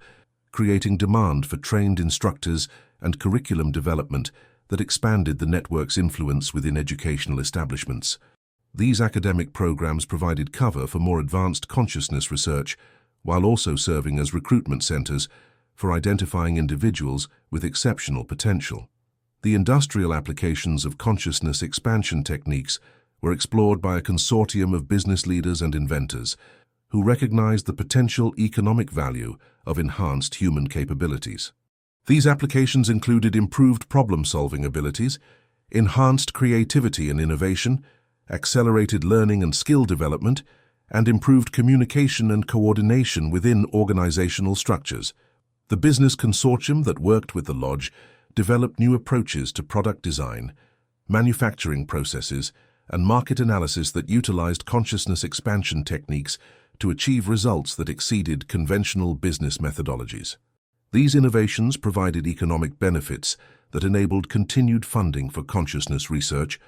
creating demand for trained instructors and curriculum development that expanded the network's influence within educational establishments. These academic programs provided cover for more advanced consciousness research, while also serving as recruitment centers for identifying individuals with exceptional potential. The industrial applications of consciousness expansion techniques were explored by a consortium of business leaders and inventors who recognized the potential economic value of enhanced human capabilities. These applications included improved problem-solving abilities, enhanced creativity and innovation, accelerated learning and skill development, and improved communication and coordination within organizational structures. The business consortium that worked with the Lodge developed new approaches to product design, manufacturing processes, and market analysis that utilized consciousness expansion techniques to achieve results that exceeded conventional business methodologies. These innovations provided economic benefits that enabled continued funding for consciousness research,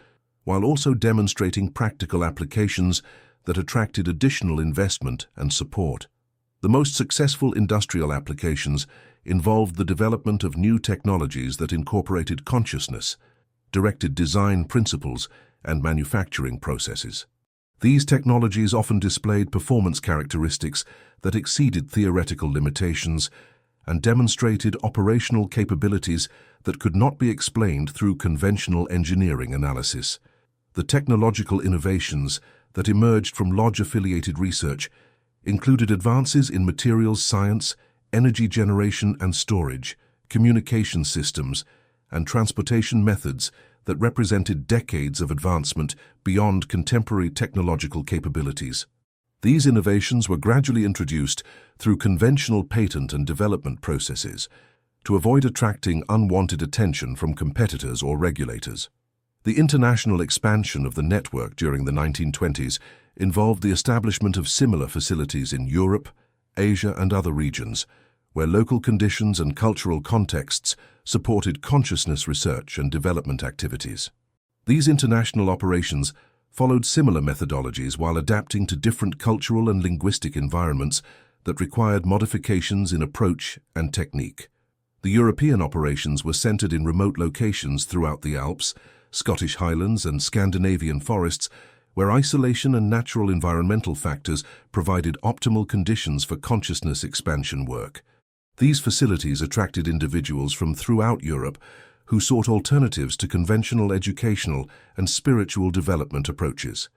while also demonstrating practical applications that attracted additional investment and support. The most successful industrial applications involved the development of new technologies that incorporated consciousness, directed design principles, and manufacturing processes. These technologies often displayed performance characteristics that exceeded theoretical limitations and demonstrated operational capabilities that could not be explained through conventional engineering analysis. The technological innovations that emerged from Lodge-affiliated research included advances in materials science, energy generation and storage, communication systems, and transportation methods that represented decades of advancement beyond contemporary technological capabilities. These innovations were gradually introduced through conventional patent and development processes to avoid attracting unwanted attention from competitors or regulators. The international expansion of the network during the 1920s involved the establishment of similar facilities in Europe, Asia, and other regions, where local conditions and cultural contexts supported consciousness research and development activities. These international operations followed similar methodologies while adapting to different cultural and linguistic environments that required modifications in approach and technique. The European operations were centered in remote locations throughout the Alps, Scottish Highlands, and Scandinavian forests, where isolation and natural environmental factors provided optimal conditions for consciousness expansion work. These facilities attracted individuals from throughout Europe who sought alternatives to conventional educational and spiritual development approaches.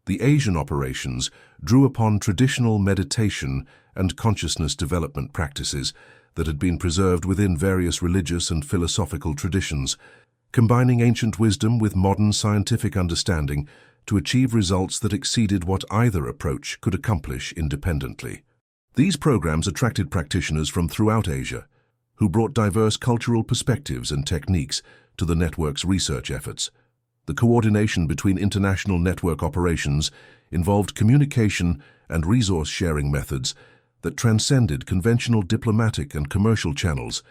The Asian operations drew upon traditional meditation and consciousness development practices that had been preserved within various religious and philosophical traditions, combining ancient wisdom with modern scientific understanding to achieve results that exceeded what either approach could accomplish independently. These programs attracted practitioners from throughout Asia, who brought diverse cultural perspectives and techniques to the network's research efforts. The coordination between international network operations involved communication and resource-sharing methods that transcended conventional diplomatic and commercial channels,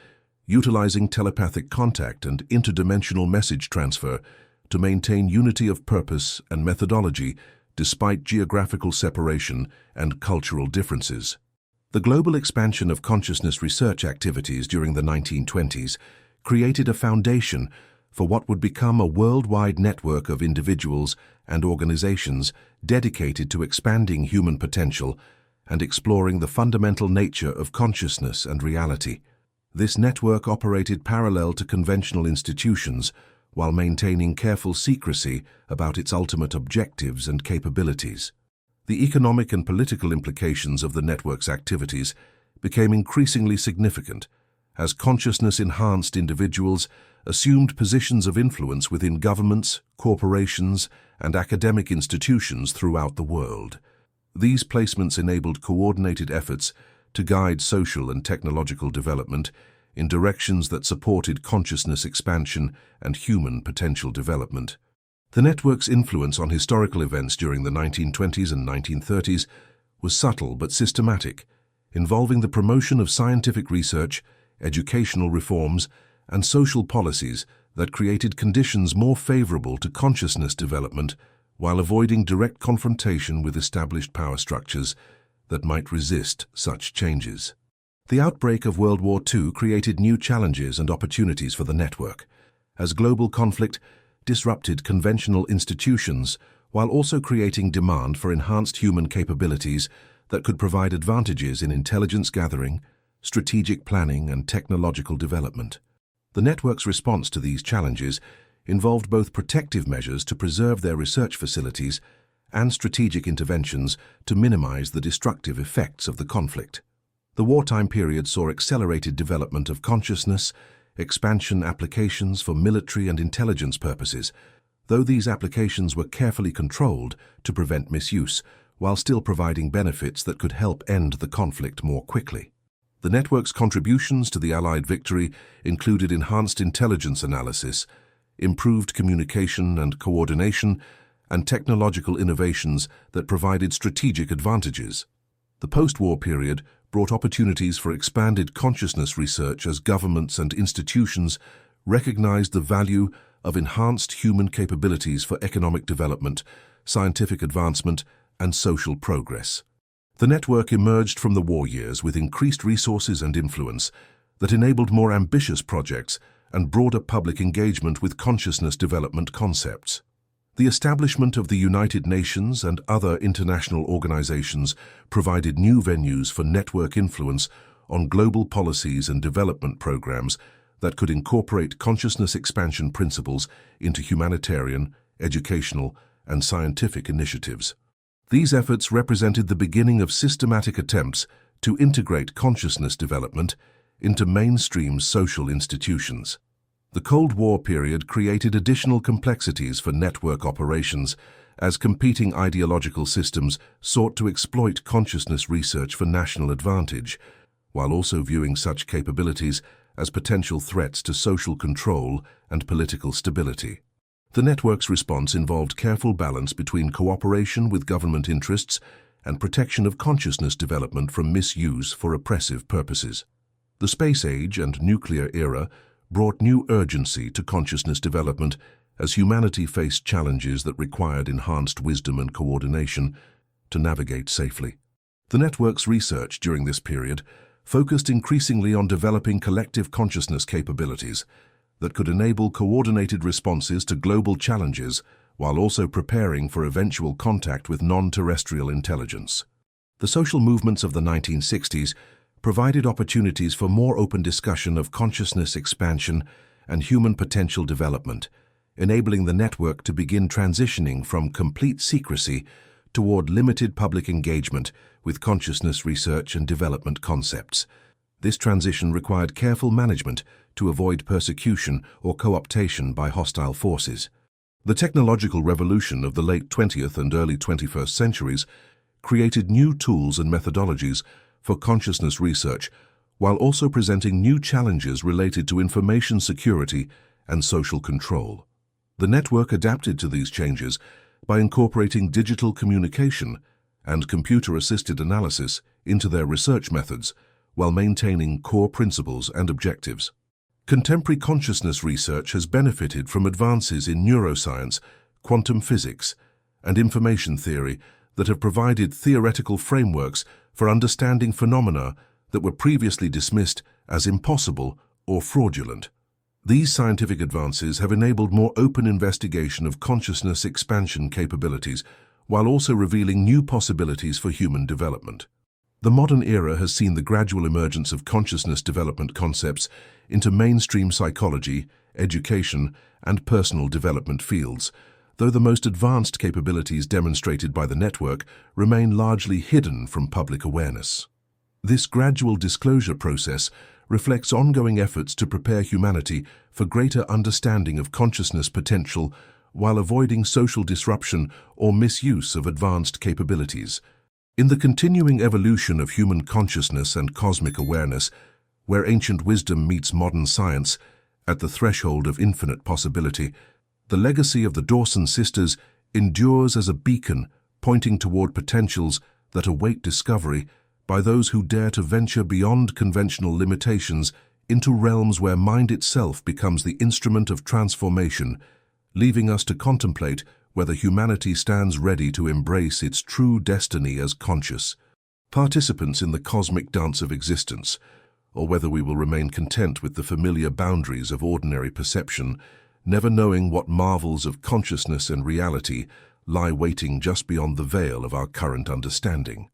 utilizing telepathic contact and interdimensional message transfer to maintain unity of purpose and methodology despite geographical separation and cultural differences. The global expansion of consciousness research activities during the 1920s created a foundation for what would become a worldwide network of individuals and organizations dedicated to expanding human potential and exploring the fundamental nature of consciousness and reality. This network operated parallel to conventional institutions while maintaining careful secrecy about its ultimate objectives and capabilities. The economic and political implications of the network's activities became increasingly significant as consciousness-enhanced individuals assumed positions of influence within governments, corporations, and academic institutions throughout the world. These placements enabled coordinated efforts to guide social and technological development in directions that supported consciousness expansion and human potential development. The network's influence on historical events during the 1920s and 1930s was subtle but systematic, involving the promotion of scientific research, educational reforms, and social policies that created conditions more favorable to consciousness development while avoiding direct confrontation with established power structures that might resist such changes. The outbreak of World War II created new challenges and opportunities for the network, as global conflict disrupted conventional institutions while also creating demand for enhanced human capabilities that could provide advantages in intelligence gathering, strategic planning, and technological development. The network's response to these challenges involved both protective measures to preserve their research facilities and strategic interventions to minimize the destructive effects of the conflict. The wartime period saw accelerated development of consciousness, expansion applications for military and intelligence purposes, though these applications were carefully controlled to prevent misuse, while still providing benefits that could help end the conflict more quickly. The network's contributions to the Allied victory included enhanced intelligence analysis, improved communication and coordination, and technological innovations that provided strategic advantages. The post-war period brought opportunities for expanded consciousness research as governments and institutions recognized the value of enhanced human capabilities for economic development, scientific advancement, and social progress. The network emerged from the war years with increased resources and influence that enabled more ambitious projects and broader public engagement with consciousness development concepts. The establishment of the United Nations and other international organizations provided new venues for network influence on global policies and development programs that could incorporate consciousness expansion principles into humanitarian, educational, and scientific initiatives. These efforts represented the beginning of systematic attempts to integrate consciousness development into mainstream social institutions. The Cold War period created additional complexities for network operations as competing ideological systems sought to exploit consciousness research for national advantage, while also viewing such capabilities as potential threats to social control and political stability. The network's response involved careful balance between cooperation with government interests and protection of consciousness development from misuse for oppressive purposes. The space age and nuclear era brought new urgency to consciousness development as humanity faced challenges that required enhanced wisdom and coordination to navigate safely. The network's research during this period focused increasingly on developing collective consciousness capabilities that could enable coordinated responses to global challenges while also preparing for eventual contact with non-terrestrial intelligence. The social movements of the 1960s provided opportunities for more open discussion of consciousness expansion and human potential development, enabling the network to begin transitioning from complete secrecy toward limited public engagement with consciousness research and development concepts. This transition required careful management to avoid persecution or co-optation by hostile forces. The technological revolution of the late 20th and early 21st centuries created new tools and methodologies for consciousness research, while also presenting new challenges related to information security and social control. The network adapted to these changes by incorporating digital communication and computer-assisted analysis into their research methods, while maintaining core principles and objectives. Contemporary consciousness research has benefited from advances in neuroscience, quantum physics, and information theory that have provided theoretical frameworks for understanding phenomena that were previously dismissed as impossible or fraudulent. These scientific advances have enabled more open investigation of consciousness expansion capabilities, while also revealing new possibilities for human development. The modern era has seen the gradual emergence of consciousness development concepts into mainstream psychology, education, and personal development fields, though the most advanced capabilities demonstrated by the network remain largely hidden from public awareness. This gradual disclosure process reflects ongoing efforts to prepare humanity for greater understanding of consciousness potential while avoiding social disruption or misuse of advanced capabilities. In the continuing evolution of human consciousness and cosmic awareness, where ancient wisdom meets modern science at the threshold of infinite possibility, the legacy of the Dawson sisters endures as a beacon pointing toward potentials that await discovery by those who dare to venture beyond conventional limitations into realms where mind itself becomes the instrument of transformation, leaving us to contemplate whether humanity stands ready to embrace its true destiny as conscious participants in the cosmic dance of existence, or whether we will remain content with the familiar boundaries of ordinary perception, never knowing what marvels of consciousness and reality lie waiting just beyond the veil of our current understanding.